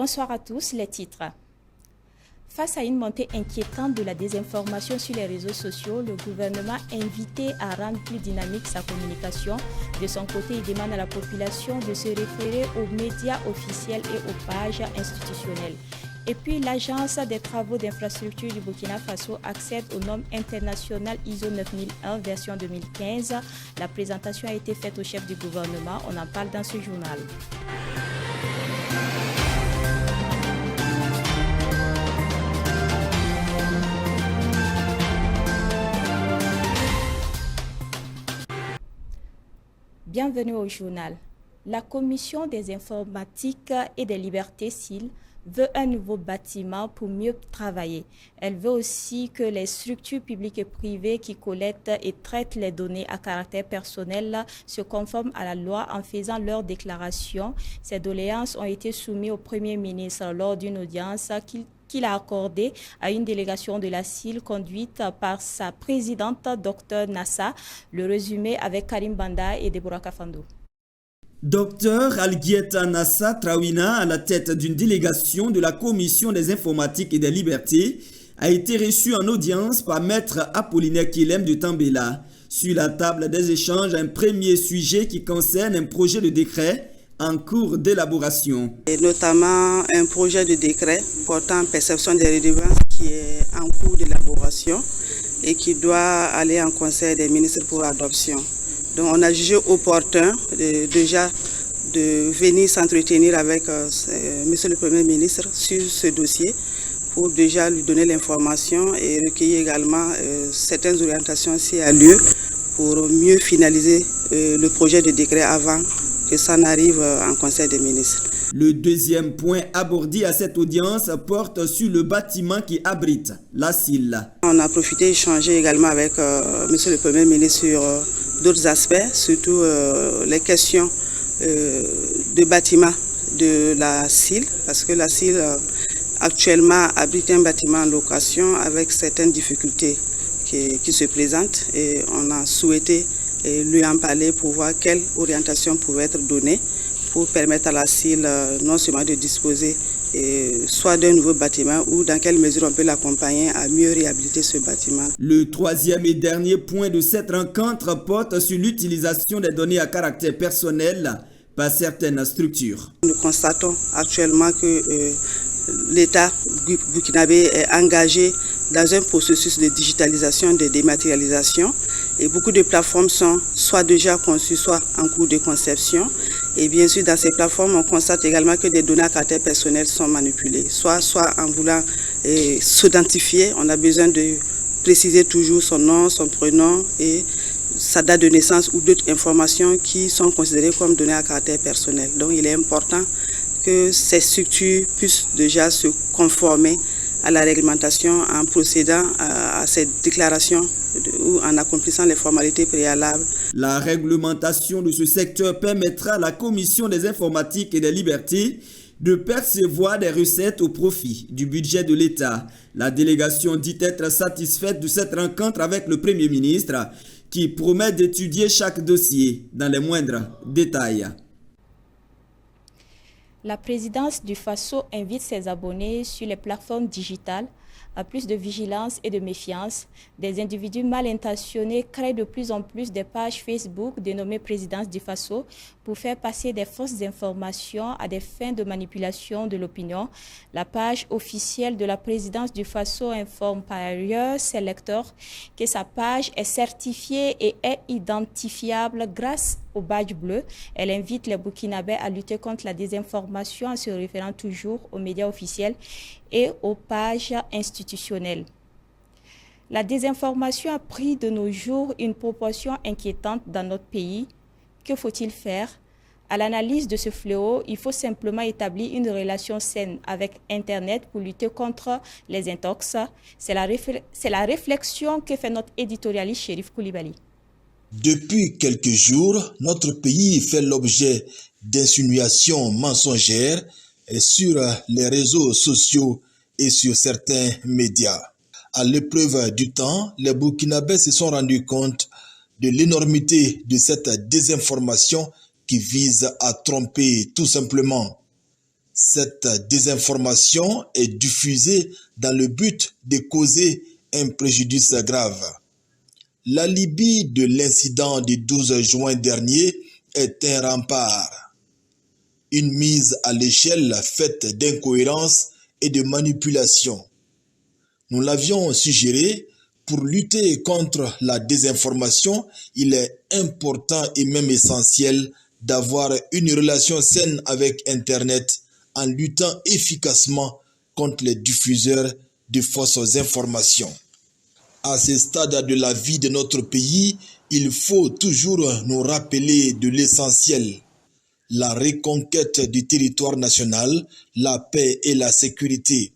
Bonsoir à tous, les titres. Face à une montée inquiétante de la désinformation sur les réseaux sociaux, le gouvernement invité à rendre plus dynamique sa communication. De son côté, il demande à la population de se référer aux médias officiels et aux pages institutionnelles. Et puis, l'Agence des travaux d'infrastructure du Burkina Faso accède aux normes internationales ISO 9001 version 2015. La présentation a été faite au chef du gouvernement. On en parle dans ce journal. Bienvenue au journal. La Commission des informatiques et des libertés civiles veut un nouveau bâtiment pour mieux travailler. Elle veut aussi que les structures publiques et privées qui collectent et traitent les données à caractère personnel se conforment à la loi en faisant leurs déclarations. Ces doléances ont été soumises au Premier ministre lors d'une audience qu'il a accordée à une délégation de la CIL conduite par sa présidente, Dr Nassa. Le résumé avec Karim Banda et Deborah Kafando. Dr Alguieta Nassa Trawina, à la tête d'une délégation de la Commission des informatiques et des libertés, a été reçu en audience par Maître Apollinaire Kilem de Tambela. Sur la table des échanges, un premier sujet qui concerne un projet de décret en cours d'élaboration. Et notamment un projet de décret portant perception des redevances qui est en cours d'élaboration et qui doit aller en conseil des ministres pour adoption. Donc on a jugé opportun déjà de venir s'entretenir avec Monsieur le Premier ministre sur ce dossier pour déjà lui donner l'information et recueillir également certaines orientations s'il y a lieu pour mieux finaliser le projet de décret avant que ça n'arrive en conseil des ministres. Le deuxième point abordé à cette audience porte sur le bâtiment qui abrite la CIL. On a profité d'échanger également avec Monsieur le Premier ministre sur d'autres aspects, surtout les questions de bâtiment de la CIL, parce que la CIL actuellement abrite un bâtiment en location avec certaines difficultés qui se présentent et on a souhaité lui en parler pour voir quelle orientation pouvait être donnée pour permettre à la CIL non seulement de disposer soit d'un nouveau bâtiment ou dans quelle mesure on peut l'accompagner à mieux réhabiliter ce bâtiment. Le troisième et dernier point de cette rencontre porte sur l'utilisation des données à caractère personnel par certaines structures. Nous constatons actuellement que l'État burkinabé est engagé dans un processus de digitalisation, de dématérialisation et beaucoup de plateformes sont soit déjà conçues, soit en cours de conception. Et bien sûr, dans ces plateformes, on constate également que des données à caractère personnel sont manipulées. Soit en voulant s'identifier, on a besoin de préciser toujours son nom, son prénom et sa date de naissance ou d'autres informations qui sont considérées comme données à caractère personnel. Donc il est important que ces structures puissent déjà se conformer à la réglementation en procédant à cette déclaration ou en accomplissant les formalités préalables. La réglementation de ce secteur permettra à la Commission des informatiques et des libertés de percevoir des recettes au profit du budget de l'État. La délégation dit être satisfaite de cette rencontre avec le Premier ministre qui promet d'étudier chaque dossier dans les moindres détails. La présidence du FASO invite ses abonnés sur les plateformes digitales à plus de vigilance et de méfiance. Des individus mal intentionnés créent de plus en plus des pages Facebook dénommées Présidence du FASO pour faire passer des fausses informations à des fins de manipulation de l'opinion. La page officielle de la présidence du FASO informe par ailleurs ses lecteurs que sa page est certifiée et est identifiable grâce au badge bleu. Elle invite les Burkinabés à lutter contre la désinformation en se référant toujours aux médias officiels et aux pages institutionnelles. La désinformation a pris de nos jours une proportion inquiétante dans notre pays. Que faut-il faire? À l'analyse de ce fléau, il faut simplement établir une relation saine avec Internet pour lutter contre les intox. C'est la réflexion que fait notre éditorialiste Chérif Koulibaly. Depuis quelques jours, notre pays fait l'objet d'insinuations mensongères sur les réseaux sociaux et sur certains médias. À l'épreuve du temps, les Burkinabés se sont rendus compte de l'énormité de cette désinformation qui vise à tromper tout simplement. Cette désinformation est diffusée dans le but de causer un préjudice grave. L'alibi de l'incident du 12 juin dernier est un rempart, une mise à l'échelle faite d'incohérences et de manipulations. Nous l'avions suggéré, pour lutter contre la désinformation, il est important et même essentiel d'avoir une relation saine avec Internet en luttant efficacement contre les diffuseurs de fausses informations. À ce stade de la vie de notre pays, il faut toujours nous rappeler de l'essentiel: la reconquête du territoire national, la paix et la sécurité.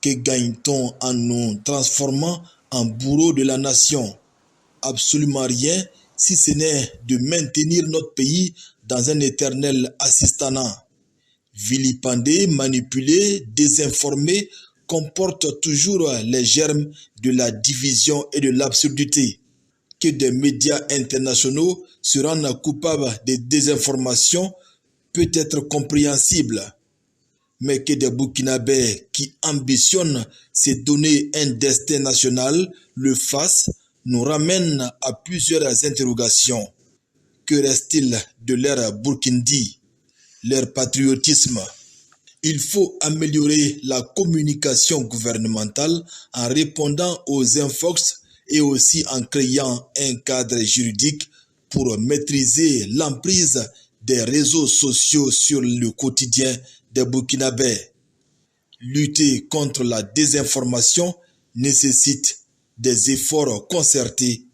Que gagne-t-on en nous transformant en bourreaux de la nation? Absolument rien, si ce n'est de maintenir notre pays dans un éternel assistanat. Vilipender, manipuler, désinformer comporte toujours les germes de la division et de l'absurdité. Que des médias internationaux se rendent coupables de désinformation peut être compréhensible, mais que des Burkinabés qui ambitionnent se donner un destin national le fassent nous ramène à plusieurs interrogations. Que reste-t-il de leur burkindi, leur patriotisme? Il faut améliorer la communication gouvernementale en répondant aux infox et aussi en créant un cadre juridique pour maîtriser l'emprise des réseaux sociaux sur le quotidien des Burkinabés. Lutter contre la désinformation nécessite des efforts concertés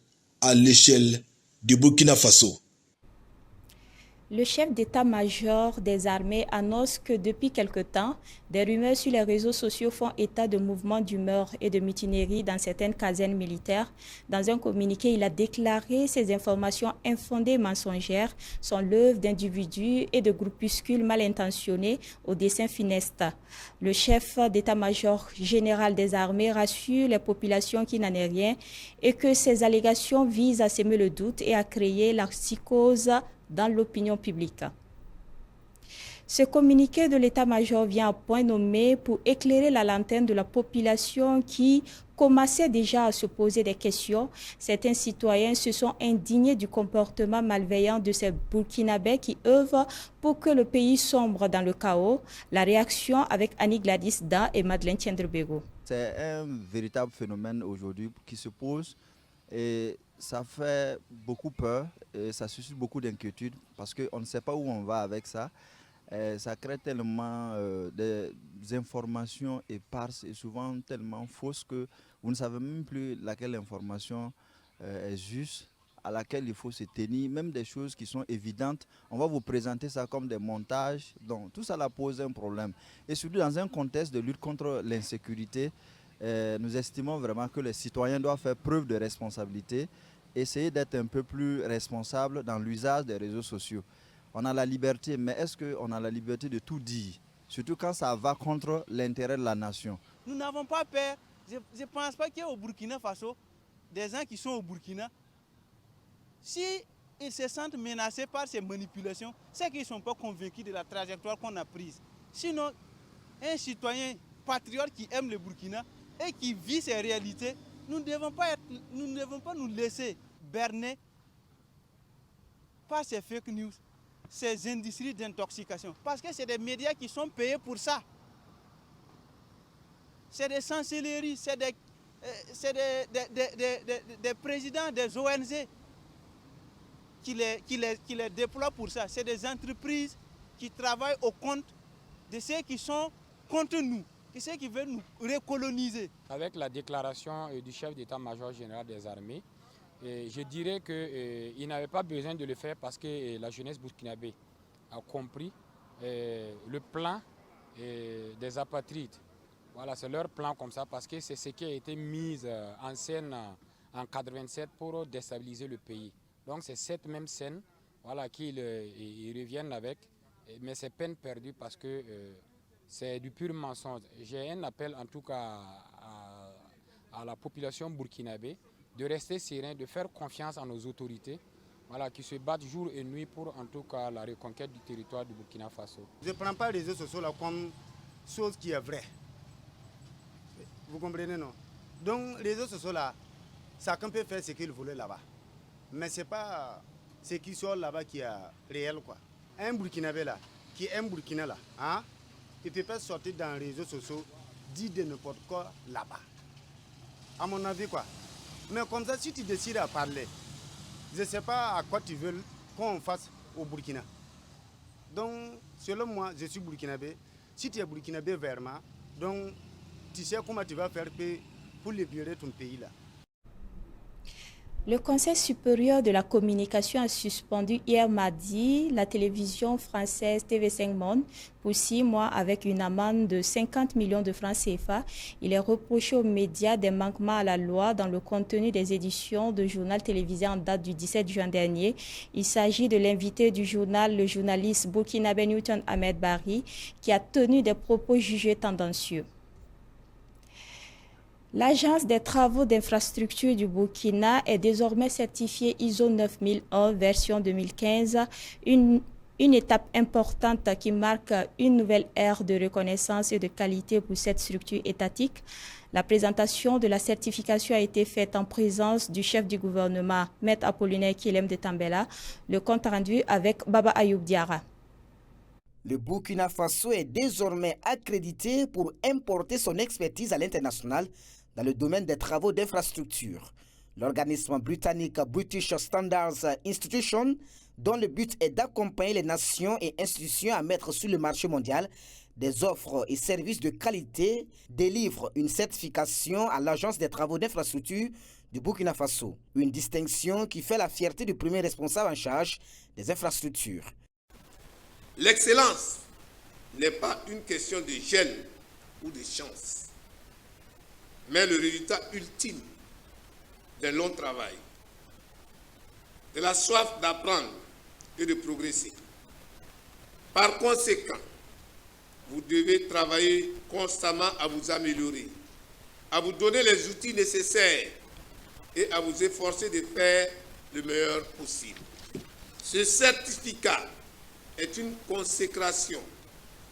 à l'échelle du Burkina Faso. Le chef d'état-major des armées annonce que depuis quelque temps, des rumeurs sur les réseaux sociaux font état de mouvements d'humeur et de mutinerie dans certaines casernes militaires. Dans un communiqué, il a déclaré ces informations infondées et mensongères sont l'œuvre d'individus et de groupuscules mal intentionnés au dessein funeste. Le chef d'état-major général des armées rassure les populations qu'il n'en est rien et que ces allégations visent à semer le doute et à créer la psychose dans l'opinion publique. Ce communiqué de l'état-major vient à point nommé pour éclairer la lanterne de la population qui commençait déjà à se poser des questions. Certains citoyens se sont indignés du comportement malveillant de ces Burkinabés qui œuvrent pour que le pays sombre dans le chaos. La réaction avec Annie Gladys Da et Madeleine Tiendrebego. C'est un véritable phénomène aujourd'hui qui se pose et ça fait beaucoup peur et ça suscite beaucoup d'inquiétude parce qu'on ne sait pas où on va avec ça. Ça crée tellement des informations éparses et souvent tellement fausses que vous ne savez même plus laquelle information est juste, à laquelle il faut se tenir. Même des choses qui sont évidentes, on va vous présenter ça comme des montages. Donc tout ça pose un problème. Et surtout dans un contexte de lutte contre l'insécurité, nous estimons vraiment que les citoyens doivent faire preuve de responsabilité, essayer d'être un peu plus responsables dans l'usage des réseaux sociaux. On a la liberté, mais est-ce qu'on a la liberté de tout dire? Surtout quand ça va contre l'intérêt de la nation. Nous n'avons pas peur. Je ne pense pas qu'il y ait au Burkina Faso des gens qui sont au Burkina. Si ils se sentent menacés par ces manipulations, c'est qu'ils ne sont pas convaincus de la trajectoire qu'on a prise. Sinon, un citoyen patriote qui aime le Burkina et qui vit ces réalités, nous ne devons pas nous laisser berner par ces fake news, ces industries d'intoxication. Parce que c'est des médias qui sont payés pour ça. C'est des chancelleries, c'est des présidents des ONG qui les déploient pour ça. C'est des entreprises qui travaillent au compte de ceux qui sont contre nous, de ceux qui veulent nous recoloniser. Avec la déclaration du chef d'état-major général des armées, je dirais qu'il n'avait pas besoin de le faire parce que la jeunesse burkinabé a compris le plan des apatrides. Voilà, c'est leur plan comme ça parce que c'est ce qui a été mis en scène en 1987 pour déstabiliser le pays. Donc c'est cette même scène qu'ils reviennent avec, mais c'est peine perdue parce que c'est du pur mensonge. J'ai un appel en tout cas à la population burkinabé de rester serein, de faire confiance à nos autorités voilà, qui se battent jour et nuit pour en tout cas la reconquête du territoire du Burkina Faso. Je ne prends pas les réseaux sociaux là comme chose qui est vraie. Vous comprenez, non? Donc les réseaux sociaux là, chacun peut faire ce qu'il voulait là-bas. Mais ce n'est pas ce qui sort là-bas qui est réel, quoi. Un Burkinabé là, qui est un Burkina là, hein, il ne peut pas sortir dans les réseaux sociaux, dire de n'importe quoi là-bas. À mon avis, quoi. Mais comme ça, si tu décides à parler, je ne sais pas à quoi tu veux qu'on fasse au Burkina. Donc, selon moi, je suis burkinabé. Si tu es burkinabé vraiment, donc tu sais comment tu vas faire pour libérer ton pays là. Le Conseil supérieur de la communication a suspendu hier mardi la télévision française TV5 Monde pour 6 mois avec une amende de 50 millions de francs CFA. Il est reproché aux médias des manquements à la loi dans le contenu des éditions de journal télévisé en date du 17 juin dernier. Il s'agit de l'invité du journal, le journaliste burkinabé Newton Ahmed Barry, qui a tenu des propos jugés tendancieux. L'Agence des travaux d'infrastructure du Burkina est désormais certifiée ISO 9001 version 2015, une étape importante qui marque une nouvelle ère de reconnaissance et de qualité pour cette structure étatique. La présentation de la certification a été faite en présence du chef du gouvernement, M. Apollinaire Kilem de Tambela, le compte rendu avec Baba Ayoub Diara. Le Burkina Faso est désormais accrédité pour importer son expertise à l'international dans le domaine des travaux d'infrastructure. L'organisme britannique British Standards Institution, dont le but est d'accompagner les nations et institutions à mettre sur le marché mondial des offres et services de qualité, délivre une certification à l'Agence des travaux d'infrastructure du Burkina Faso. Une distinction qui fait la fierté du premier responsable en charge des infrastructures. L'excellence n'est pas une question de gêne ou de chance, mais le résultat ultime d'un long travail, de la soif d'apprendre et de progresser. Par conséquent, vous devez travailler constamment à vous améliorer, à vous donner les outils nécessaires et à vous efforcer de faire le meilleur possible. Ce certificat est une consécration.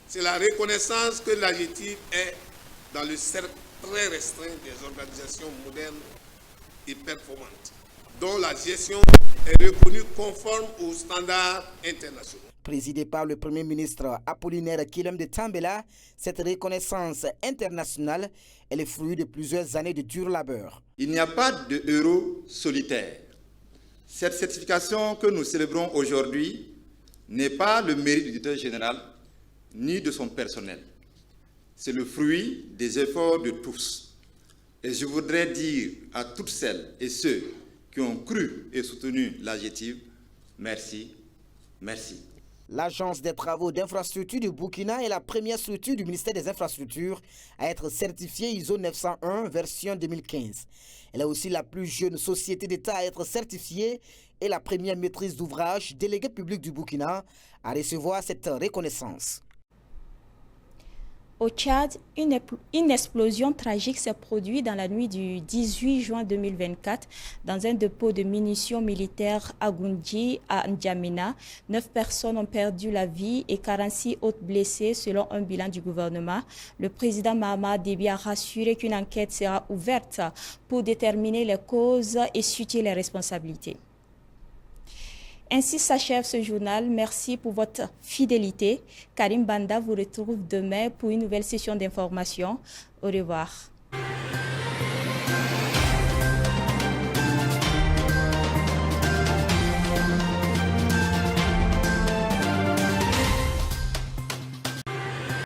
C'est la reconnaissance que l'AGETIP est dans le cercle très restreint des organisations modernes et performantes, dont la gestion est reconnue conforme aux standards internationaux. Présidé par le Premier ministre Apollinaire Kilem de Tambela, cette reconnaissance internationale est le fruit de plusieurs années de dur labeur. Il n'y a pas de héros solitaire. Cette certification que nous célébrons aujourd'hui n'est pas le mérite du directeur général ni de son personnel. C'est le fruit des efforts de tous. Et je voudrais dire à toutes celles et ceux qui ont cru et soutenu l'AGETIP, merci, merci. L'Agence des travaux d'infrastructure du Burkina est la première structure du ministère des Infrastructures à être certifiée ISO 901 version 2015. Elle est aussi la plus jeune société d'État à être certifiée et la première maîtrise d'ouvrage déléguée publique du Burkina à recevoir cette reconnaissance. Au Tchad, une explosion tragique s'est produite dans la nuit du 18 juin 2024 dans un dépôt de munitions militaires à Goundji, à N'Djamena. 9 personnes ont perdu la vie et 46 autres blessés selon un bilan du gouvernement. Le président Mahama Déby a rassuré qu'une enquête sera ouverte pour déterminer les causes et situer les responsabilités. Ainsi s'achève ce journal. Merci pour votre fidélité. Karim Banda vous retrouve demain pour une nouvelle session d'information. Au revoir.